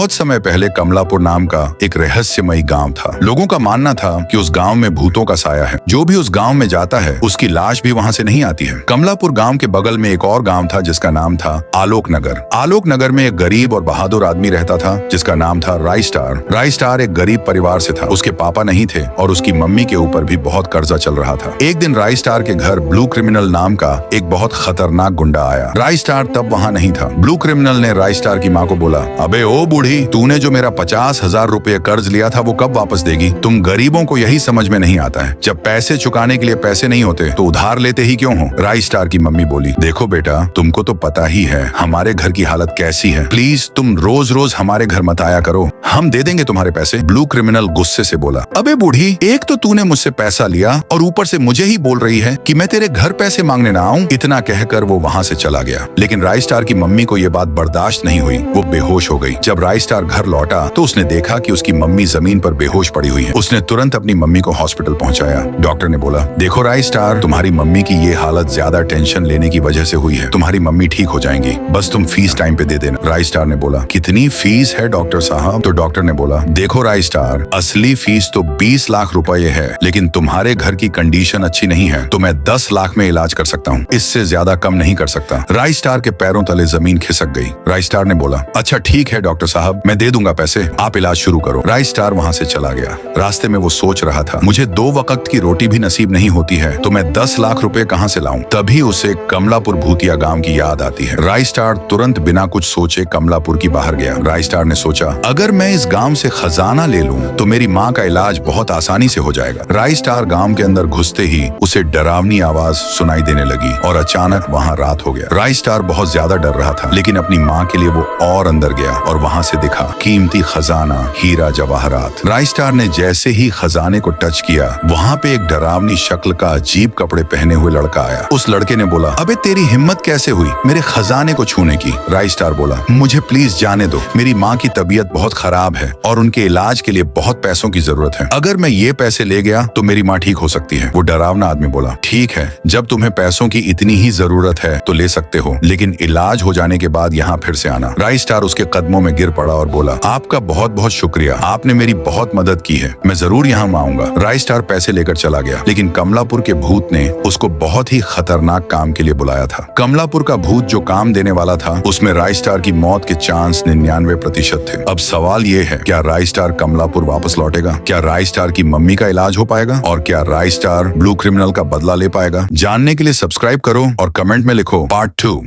बहुत समय पहले कमलापुर नाम का एक रहस्यमयी गांव था। लोगों का मानना था कि उस गांव में भूतों का साया है। जो भी उस गांव में जाता है उसकी लाश भी वहां से नहीं आती है। कमलापुर गांव के बगल में एक और गांव था जिसका नाम था आलोक नगर। आलोक नगर में एक गरीब और बहादुर आदमी रहता था जिसका नाम था राई स्टार। राई स्टार एक गरीब परिवार से था। उसके पापा नहीं थे और उसकी मम्मी के ऊपर भी बहुत कर्जा चल रहा था। एक दिन राई स्टार के घर ब्लू क्रिमिनल नाम का एक बहुत खतरनाक गुंडा आया। राई स्टार तब वहां नहीं था। ब्लू क्रिमिनल ने राई स्टार की माँ को बोला, अबे ओ बूढ़ी, तूने जो मेरा 50,000 रुपए कर्ज लिया था वो कब वापस देगी? तुम गरीबों को यही समझ में नहीं आता है, जब पैसे चुकाने के लिए पैसे नहीं होते तो उधार लेते ही क्यों हो? राई स्टार की मम्मी बोली, देखो बेटा, तुमको तो पता ही है हमारे घर की हालत कैसी है। प्लीज तुम रोज रोज हमारे घर मत आया करो, हम दे देंगे तुम्हारे पैसे। ब्लू क्रिमिनल गुस्से से बोला, अबे बूढ़ी, एक तो तूने मुझसे पैसा लिया और ऊपर से मुझे ही बोल रही है कि मैं तेरे घर पैसे मांगने ना आऊं। इतना कहकर वो वहां से चला गया। लेकिन राई स्टार की मम्मी को ये बात बर्दाश्त नहीं हुई। वो बेहोश हो गई। जब राई स्टार घर लौटा तो उसने देखा कि उसकी मम्मी जमीन पर बेहोश पड़ी हुई है। उसने तुरंत अपनी मम्मी को हॉस्पिटल पहुंचाया। डॉक्टर ने बोला, देखो राई स्टार, तुम्हारी मम्मी की ये हालत ज्यादा टेंशन लेने की वजह से हुई है। तुम्हारी मम्मी ठीक हो जाएंगी, बस तुम फीस टाइम पे दे देना। राई स्टार ने बोला, कितनी फीस है डॉक्टर साहब? तो डॉक्टर ने बोला, देखो राई स्टार, असली फीस तो 20 लाख रुपए है, लेकिन तुम्हारे घर की कंडीशन अच्छी नहीं है तो मैं 10 लाख में इलाज कर सकता हूँ, इससे ज्यादा कम नहीं कर सकता। राई स्टार के पैरों तले जमीन खिसक गई। राई स्टार ने बोला, अच्छा ठीक है डॉक्टर साहब, मैं दे दूंगा पैसे, आप इलाज शुरू करो। राई स्टार वहां से चला गया। रास्ते में वो सोच रहा था, मुझे 2 वक्त की रोटी भी नसीब नहीं होती है तो मैं 10 लाख रुपए कहां से लाऊं? तभी उसे कमलापुर भूतिया गांव की याद आती है। राई स्टार तुरंत बिना कुछ सोचे कमलापुर की बाहर गया। राई स्टार ने सोचा, अगर मैं इस गांव से खजाना ले लूं तो मेरी माँ का इलाज बहुत आसानी से हो जाएगा। राई स्टार गांव के अंदर घुसते ही उसे डरावनी आवाज सुनाई देने लगी और अचानक वहां रात हो गया। राई स्टार बहुत ज्यादा डर रहा था, लेकिन अपनी माँ के लिए वो और अंदर गया और वहां से दिखा कीमती खजाना, हीरा जवाहरात। राई स्टार ने जैसे ही खजाने को टच किया, वहां पे एक डरावनी शक्ल का अजीब कपड़े पहने हुए लड़का आया। उस लड़के ने बोला, अबे तेरी हिम्मत कैसे हुई मेरे खजाने को छूने की? राई स्टार बोला, मुझे प्लीज जाने दो, मेरी माँ की तबीयत बहुत खराब है और उनके इलाज के लिए बहुत पैसों की जरूरत है। अगर मैं ये पैसे ले गया तो मेरी माँ ठीक हो सकती है। वो डरावना आदमी बोला, ठीक है, जब तुम्हें पैसों की इतनी ही जरूरत है तो ले सकते हो, लेकिन इलाज हो जाने के बाद यहाँ फिर से आना। राई स्टार उसके कदमों में गिर पड़ा और बोला, आपका बहुत बहुत शुक्रिया, आपने मेरी बहुत मदद की है, मैं जरूर यहाँ आऊंगा। राई स्टार पैसे लेकर चला गया, लेकिन कमलापुर के भूत ने उसको बहुत ही खतरनाक काम के लिए बुलाया था। कमलापुर का भूत जो काम देने वाला था उसमें राई स्टार की मौत के चांस 99% थे। अब सवाल ये है, क्या राई स्टार कमलापुर वापस लौटेगा? क्या राई स्टार की मम्मी का इलाज हो पाएगा? और क्या राई स्टार ब्लू क्रिमिनल का बदला ले पाएगा? जानने के लिए सब्सक्राइब करो और कमेंट में लिखो पार्ट 2।